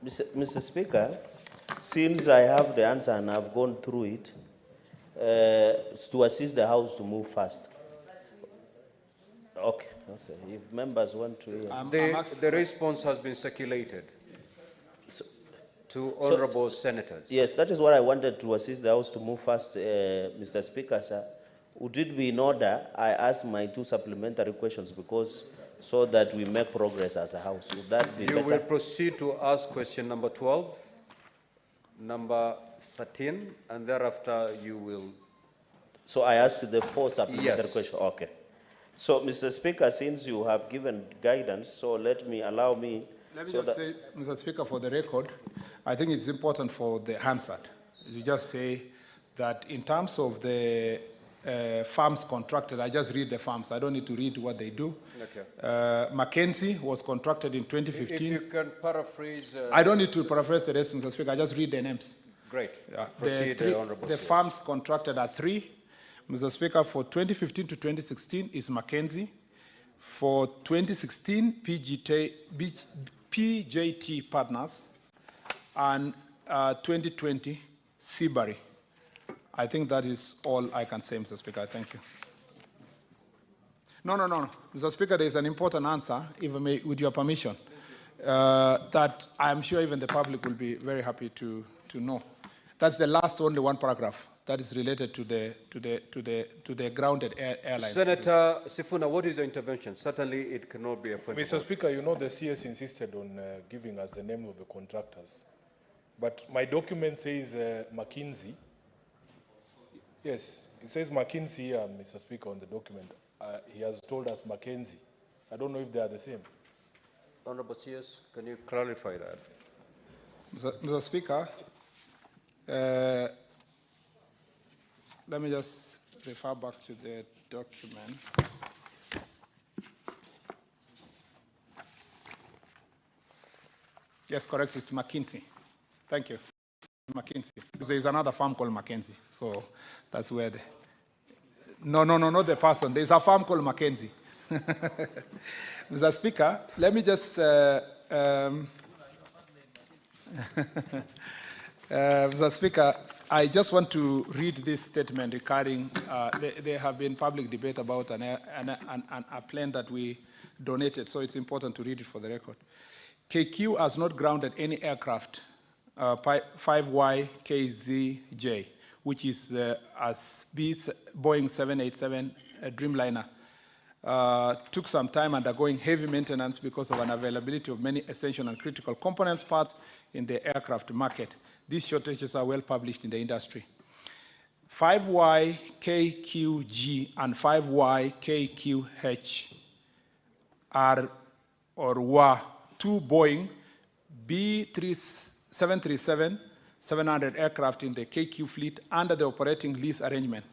Mr. Speaker, since I have the answer and I've gone through it, to assist the House to move fast. Okay. If members want to hear. The response has been circulated to honorable senators. Yes, that is what I wanted to assist the House to move fast, Mr. Speaker, sir. Would it be in order I ask my 2 supplementary questions so that we make progress as a House? Would that be better? You will proceed to ask question number 12, number 13, and thereafter you will... So I ask the 4 supplementary questions? Okay. So, Mr. Speaker, since you have given guidance, so let me just say, Mr. Speaker, for the record, I think it's important for the Hansard. You just say that in terms of the farms contracted, I just read the farms. I don't need to read what they do. Okay. Mackenzie was contracted in 2015. If you can paraphrase... I don't need to paraphrase the rest, Mr. Speaker. I just read the names. Great. Proceed, the farms contracted are 3. Mr. Speaker, for 2015 to 2016 is Mackenzie. For 2016, PJT Partners, and 2020, Seabury. I think that is all I can say, Mr. Speaker. Thank you. No. Mr. Speaker, there is an important answer, if I may, with your permission, that I'm sure even the public will be very happy to know. That's the last only one paragraph that is related to the grounded airlines. Senator Sifuna, what is your intervention? Certainly, it cannot be a point. Mr. Speaker, you know the CS insisted on giving us the name of the contractors, but my document says McKinsey. Yes, it says McKinsey here, Mr. Speaker, on the document. He has told us Mackenzie. I don't know if they are the same. Honorable CS, can you clarify that? Mr. Speaker, let me just refer back to the document. Yes, correct, it's McKinsey. Thank you. McKinsey. There is another farm called Mackenzie, so that's where the... No, not the person. There's a farm called Mackenzie. Mr. Speaker, let me just... Mr. Speaker, I just want to read this statement regarding, there have been public debate about a plane that we donated, so it's important to read it for the record. KQ has not grounded any aircraft, 5YKZJ, which is as Boeing 787 Dreamliner. Took some time undergoing heavy maintenance because of unavailability of many essential and critical components parts in the aircraft market. These shortages are well published in the industry. 5YKQG and 5YKQH were 2 Boeing B737-700 aircraft in the KQ fleet under the operating lease arrangement.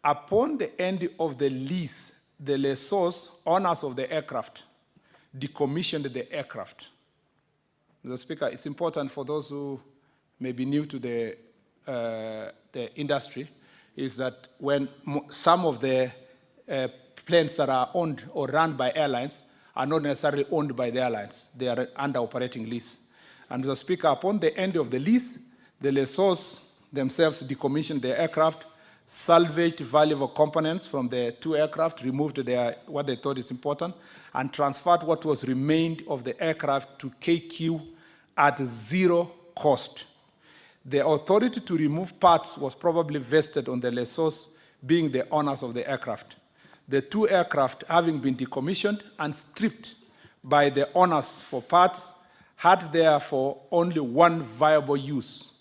Upon the end of the lease, the lessors, owners of the aircraft, decommissioned the aircraft. Mr. Speaker, it's important for those who may be new to the industry, is that when some of the planes that are owned or run by airlines are not necessarily owned by the airlines. They are under operating lease. And Mr. Speaker, upon the end of the lease, the lessors themselves decommissioned the aircraft, salvaged valuable components from the 2 aircraft, removed what they thought is important, and transferred what was remained of the aircraft to KQ at 0 cost. The authority to remove parts was probably vested on the lessors being the owners of the aircraft. The 2 aircraft, having been decommissioned and stripped by the owners for parts, had therefore only one viable use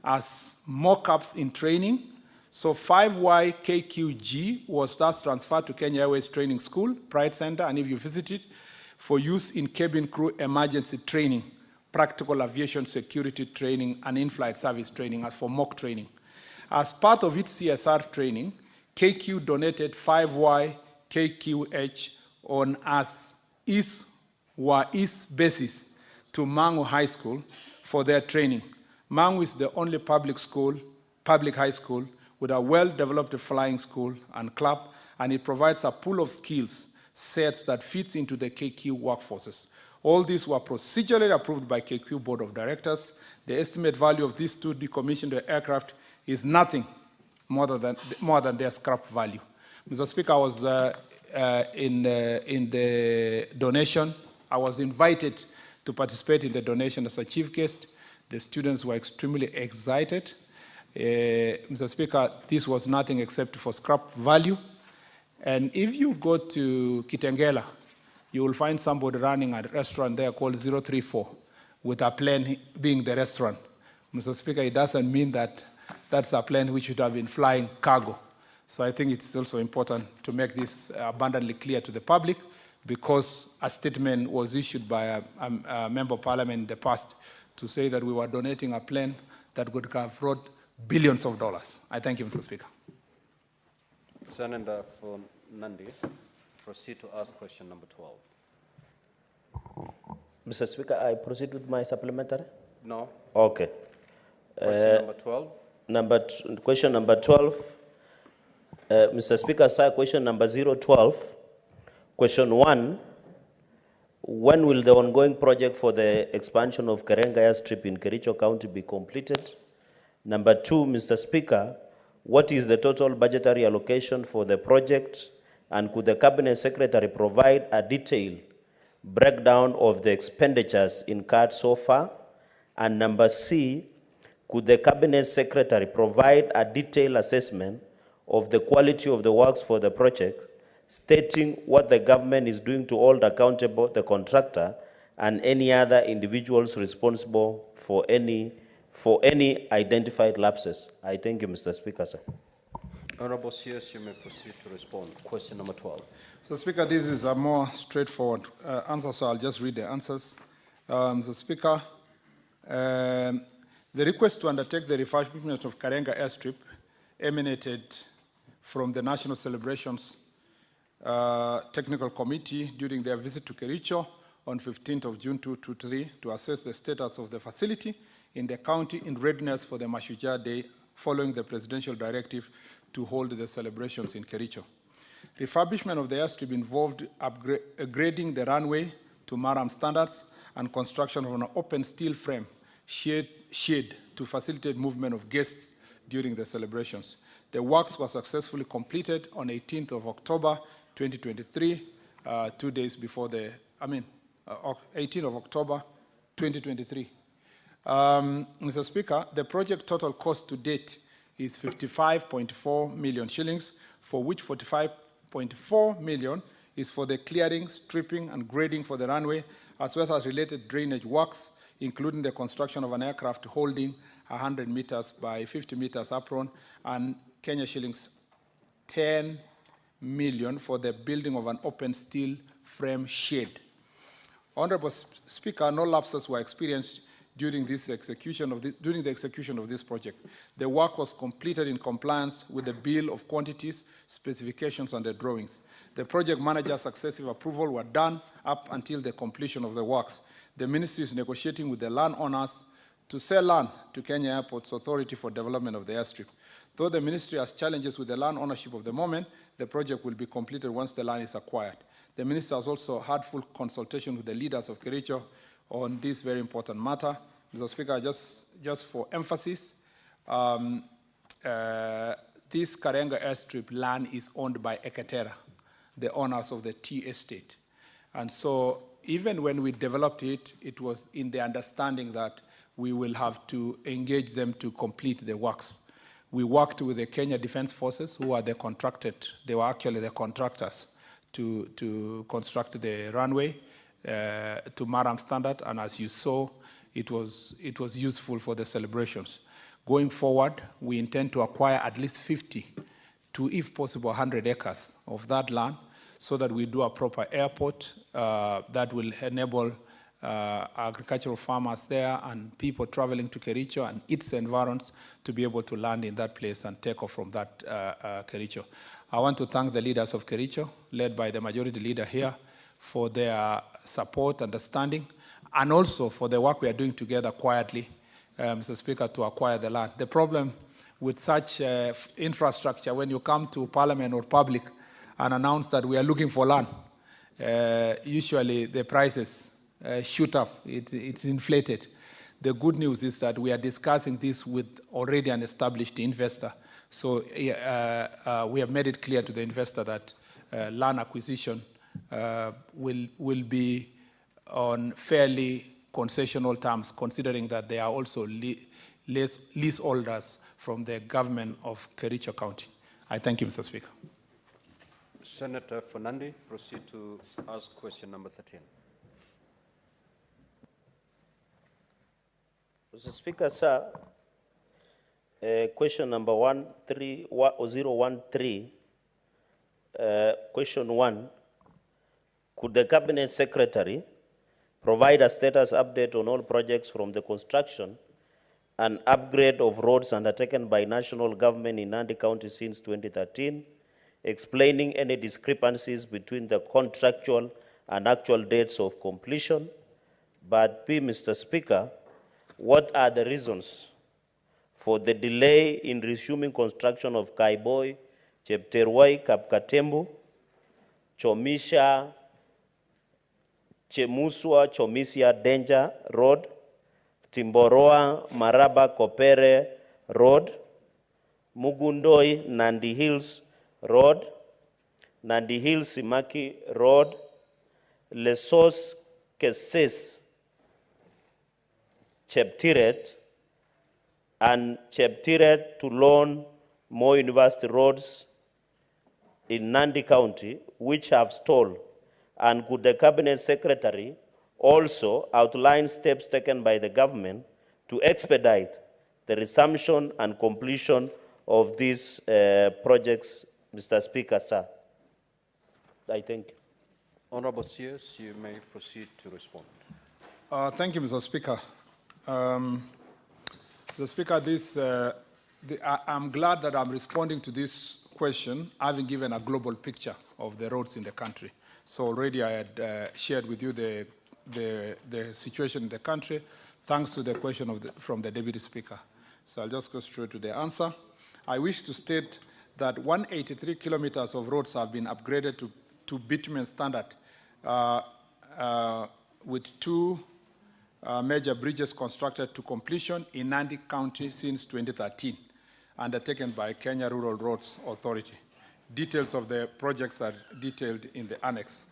as mock-ups in training. So 5YKQG was thus transferred to Kenya Airways Training School, Pride Center, and if you visit it, for use in cabin crew emergency training, practical aviation security training, and in-flight service training as for mock training. As part of its CSR training, KQ donated 5YKQH on as is basis to Mangu High School for their training. Mangu is the only public high school with a well-developed flying school and club, and it provides a pool of skills sets that fits into the KQ workforces. All these were procedurally approved by KQ Board of Directors. The estimate value of these two decommissioned aircraft is nothing more than their scrap value. Mr. Speaker, I was in the donation. I was invited to participate in the donation as a chief guest. The students were extremely excited. Mr. Speaker, this was nothing except for scrap value. And if you go to Kitengela, you will find somebody running a restaurant there called 034 with a plane being the restaurant. Mr. Speaker, it doesn't mean that that's a plane which should have been flying cargo. So I think it's also important to make this abundantly clear to the public, because a statement was issued by a member of parliament in the past to say that we were donating a plane that would have brought billions of dollars. I thank you, Mr. Speaker. Senator for Nandi, proceed to ask question number 12. Mr. Speaker, I proceed with my supplementary? No. Okay. Question number 12. Question number 12. Mr. Speaker, sir, question number 012. Question 1. When will the ongoing project for the expansion of Karenga Airstrip in Kericho County be completed? Number 2, Mr. Speaker, what is the total budgetary allocation for the project, and could the Cabinet Secretary provide a detailed breakdown of the expenditures incurred so far? And number C, could the Cabinet Secretary provide a detailed assessment of the quality of the works for the project, stating what the government is doing to hold accountable the contractor and any other individuals responsible for any identified lapses? I thank you, Mr. Speaker, sir. Honorable CS, you may proceed to respond. Question number 12. Mr. Speaker, this is a more straightforward answer, so I'll just read the answers. Mr. Speaker, the request to undertake the refurbishment of Karenga Airstrip emanated from the National Celebrations Technical Committee during their visit to Kericho on 15th of June 2023 to assess the status of the facility in the county in readiness for the Mashujaa Day following the presidential directive to hold the celebrations in Kericho. Refurbishment of the airstrip involved upgrading the runway to Maram standards and construction of an open steel frame shade to facilitate movement of guests during the celebrations. The works were successfully completed on 18th of October 2023, 2 days before 18th of October 2023. Mr. Speaker, the project total cost to date is 55.4 million shillings, for which 45.4 million is for the clearing, stripping, and grading for the runway, as well as related drainage works, including the construction of an aircraft holding 100 meters by 50 meters apron, and Kenya shillings 10 million for the building of an open steel frame shade. Honorable Speaker, no lapses were experienced during the execution of this project. The work was completed in compliance with the bill of quantities, specifications, and the drawings. The project manager's successive approval were done up until the completion of the works. The ministry is negotiating with the landowners to sell land to Kenya Airports Authority for development of the airstrip. Though the ministry has challenges with the land ownership of the moment, the project will be completed once the land is acquired. The minister has also had full consultation with the leaders of Kericho on this very important matter. Mr. Speaker, just for emphasis, this Karenga Airstrip land is owned by Eketera, the owners of the T estate. And so even when we developed it, it was in the understanding that we will have to engage them to complete the works. We worked with the Kenya Defense Forces, who are the contracted, they were actually the contractors to construct the runway to Maram standard, and as you saw, it was useful for the celebrations. Going forward, we intend to acquire at least 50 to, if possible, 100 acres of that land so that we do a proper airport that will enable agricultural farmers there and people traveling to Kericho and its environs to be able to land in that place and take off from that Kericho. I want to thank the leaders of Kericho, led by the majority leader here, for their support, understanding, and also for the work we are doing together quietly, Mr. Speaker, to acquire the land. The problem with such infrastructure, when you come to Parliament or public and announce that we are looking for land, usually the prices shoot up, it's inflated. The good news is that we are discussing this with already an established investor. So we have made it clear to the investor that land acquisition will be on fairly concessional terms, considering that they are also leaseholders from the government of Kericho County. I thank you, Mr. Speaker. Senator Fernandi, proceed to ask question number 13. Mr. Speaker, sir, question number 013, question 1, could the Cabinet Secretary provide a status update on all projects from the construction and upgrade of roads undertaken by national government in Nandi County since 2013, explaining any discrepancies between the contractual and actual dates of completion? But B, Mr. Speaker, what are the reasons for the delay in resuming construction of Kaiboi, Chepterwoi, Kapkatembu, Chomisha, Chemuswa, Chomisia, Danger Road, Timboroa, Maraba, Kopere Road, Mugundoi, Nandi Hills Road, Nandi Hills, Simaki Road, Lesos, Keses, Cheptiret, and Cheptiret to Lone Moi University roads in Nandi County, which have stalled? And could the Cabinet Secretary also outline steps taken by the government to expedite the resumption and completion of these projects, Mr. Speaker, sir? I thank you. Honorable Sears, you may proceed to respond. Thank you, Mr. Speaker. Mr. Speaker, I'm glad that I'm responding to this question, having given a global picture of the roads in the country. So already I had shared with you the situation in the country, thanks to the question from the Deputy Speaker. So I'll just go straight to the answer. I wish to state that 183 kilometers of roads have been upgraded to bitumen standard, with 2 major bridges constructed to completion in Nandi County since 2013, undertaken by Kenya Rural Roads Authority. Details of the projects are detailed in the annex.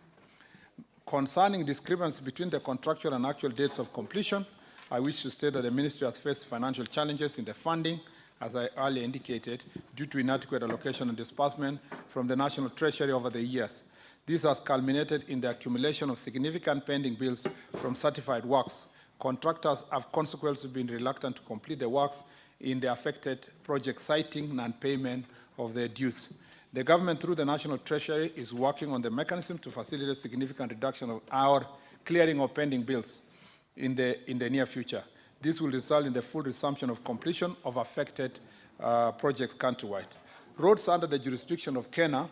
Concerning discrepancy between the contractual and actual dates of completion, I wish to state that the ministry has faced financial challenges in the funding, as I earlier indicated, due to inadequate allocation and disbursement from the National Treasury over the years. This has culminated in the accumulation of significant pending bills from certified works. Contractors have consequently been reluctant to complete the works in the affected project, citing non-payment of their dues. The government, through the National Treasury, is working on the mechanism to facilitate significant reduction of our clearing of pending bills in the near future. This will result in the full resumption of completion of affected projects countrywide. Roads under the jurisdiction of Kenya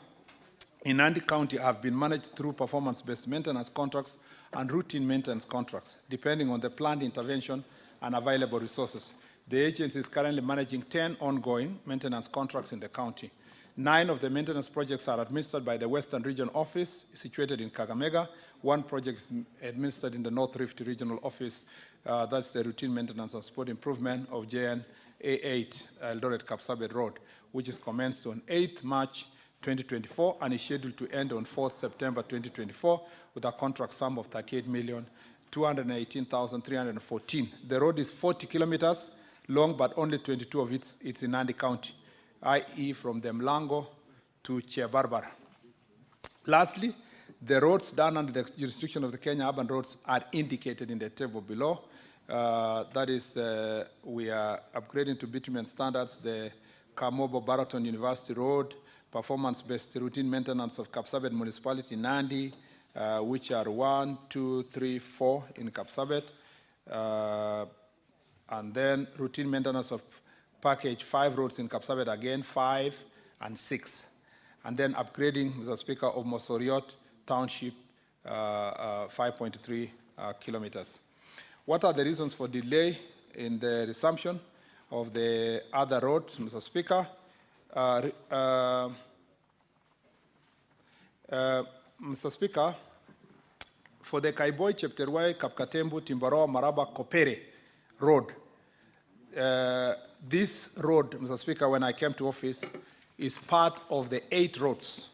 in Nandi County have been managed through performance-based maintenance contracts and routine maintenance contracts, depending on the planned intervention and available resources. The agency is currently managing 10 ongoing maintenance contracts in the county. 9 of the maintenance projects are administered by the Western Region Office, situated in Kakamega. 1 project is administered in the NorthRift Regional Office. That's the routine maintenance and support improvement of JN A8 Eldoret Kapsabet Road, which is commenced on 8th March 2024 and is scheduled to end on 4th September 2024 with a contract sum of 38,218,314. The road is 40 kilometers long, but only 22 of it's in Nandi County, i.e. from the Mlango to Chebarbara. Lastly, the roads done under the jurisdiction of the Kenya Urban Roads are indicated in the table below. That is, we are upgrading to bitumen standards the Kamobo Baraton University Road, performance-based routine maintenance of Kapsabet Municipality, Nandi, which are 1, 2, 3, 4 in Kapsabet, and then routine maintenance of package 5 roads in Kapsabet, again 5 and 6, and then upgrading, Mr. Speaker, of Mosoriot Township, 5.3 kilometers. What are the reasons for delay in the resumption of the other roads, Mr. Speaker? Mr. Speaker, for the Kaiboi, Chepterwai, Kapkatembu, Timboroa, Maraba, Kopere road. This road, Mr. Speaker, when I came to office, is part of the 8 roads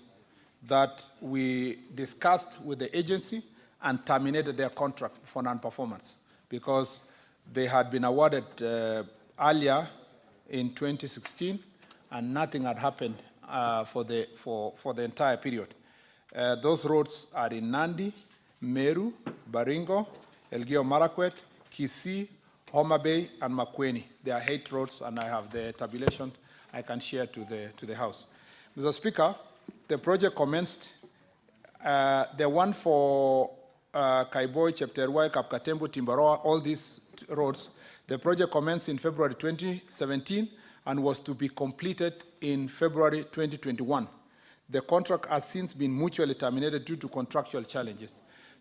that we discussed with the agency and terminated their contract for non-performance because they had been awarded earlier in 2016 and nothing had happened for the entire period. Those roads are in Nandi, Meru, Baringo, Elgeyo Marakwet, Kisii, Homa Bay, and Makueni. There are 8 roads, and I have the tabulation I can share to the House. Mr. Speaker, the project commenced, the one for Kaiboi, Chepterwai, Kapkatembu, Timboroa, all these roads, the project commenced in February 2017 and was to be completed in February 2021. The contract has since been mutually terminated due to contractual challenges.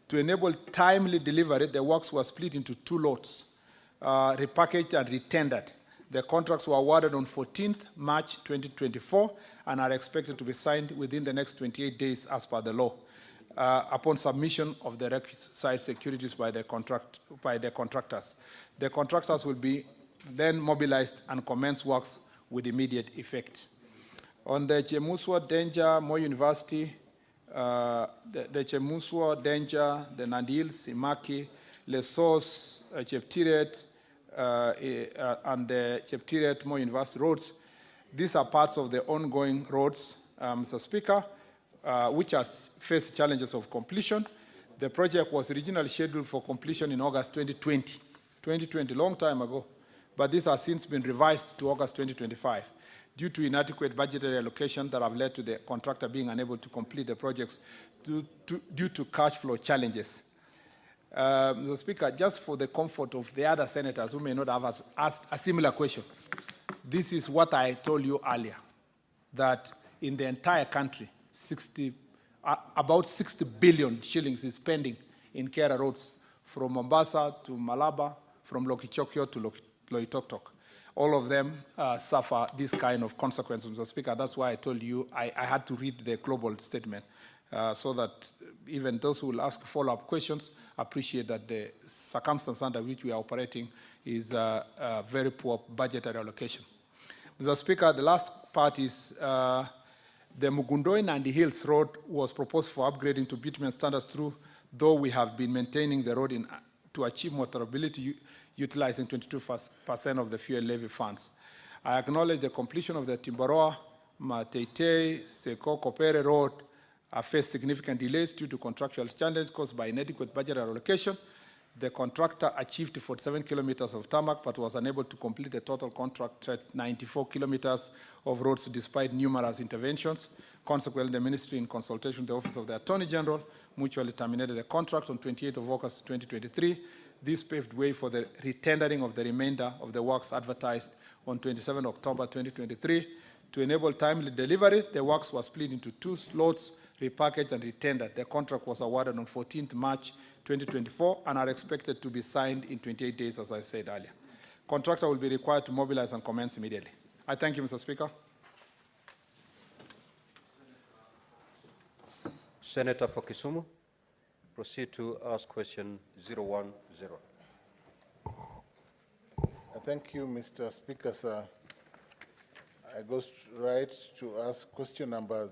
To enable timely delivery, the works were split into 2 lots, repackaged and retendered. The contracts were awarded on 14th March 2024 and are expected to be signed within the next 28 days as per the law, upon submission of the requisite securities by the contractors. The contractors will be then mobilized and commence works with immediate effect. On the Chemuswa, Danger, Moi University, the Chemuswa, Danger, the Nandil, Simaki, Lesos, Cheptiret, and the Cheptiret, Moi University roads. These are parts of the ongoing roads, Mr. Speaker, which has faced challenges of completion. The project was originally scheduled for completion in August 2020, long time ago, but this has since been revised to August 2025 due to inadequate budgetary allocation that have led to the contractor being unable to complete the projects due to cash flow challenges. Mr. Speaker, just for the comfort of the other senators who may not have asked a similar question, this is what I told you earlier, that in the entire country, about 60 billion shillings is spending in Kera roads, from Mombasa to Malaba, from Lokichokio to Loitoktok. All of them suffer this kind of consequences, Mr. Speaker. That's why I told you I had to read the global statement so that even those who will ask follow-up questions appreciate that the circumstance under which we are operating is a very poor budgetary allocation. Mr. Speaker, the last part is the Mugundoi Nandi Hills Road was proposed for upgrading to bitumen standards through, though we have been maintaining the road to achieve motorability utilizing 22% of the fuel levy funds. I acknowledge the completion of the Timboroa, Mateitei, Seko, Kopere Road have faced significant delays due to contractual challenges caused by inadequate budget allocation. The contractor achieved 47 kilometers of tarmac, but was unable to complete the total contract at 94 kilometers of roads despite numerous interventions. Consequently, the ministry, in consultation with the Office of the Attorney General, mutually terminated the contract on 28th of August 2023. This paved way for the retendering of the remainder of the works advertised on 27 October 2023. To enable timely delivery, the works were split into 2 lots, repackaged and retendered. The contract was awarded on 14th March 2024 and are expected to be signed in 28 days, as I said earlier. Contractor will be required to mobilize and commence immediately. I thank you, Mr. Speaker. Senator for Kisumu, proceed to ask question 010. Thank you, Mr. Speaker, sir. I go right to ask question number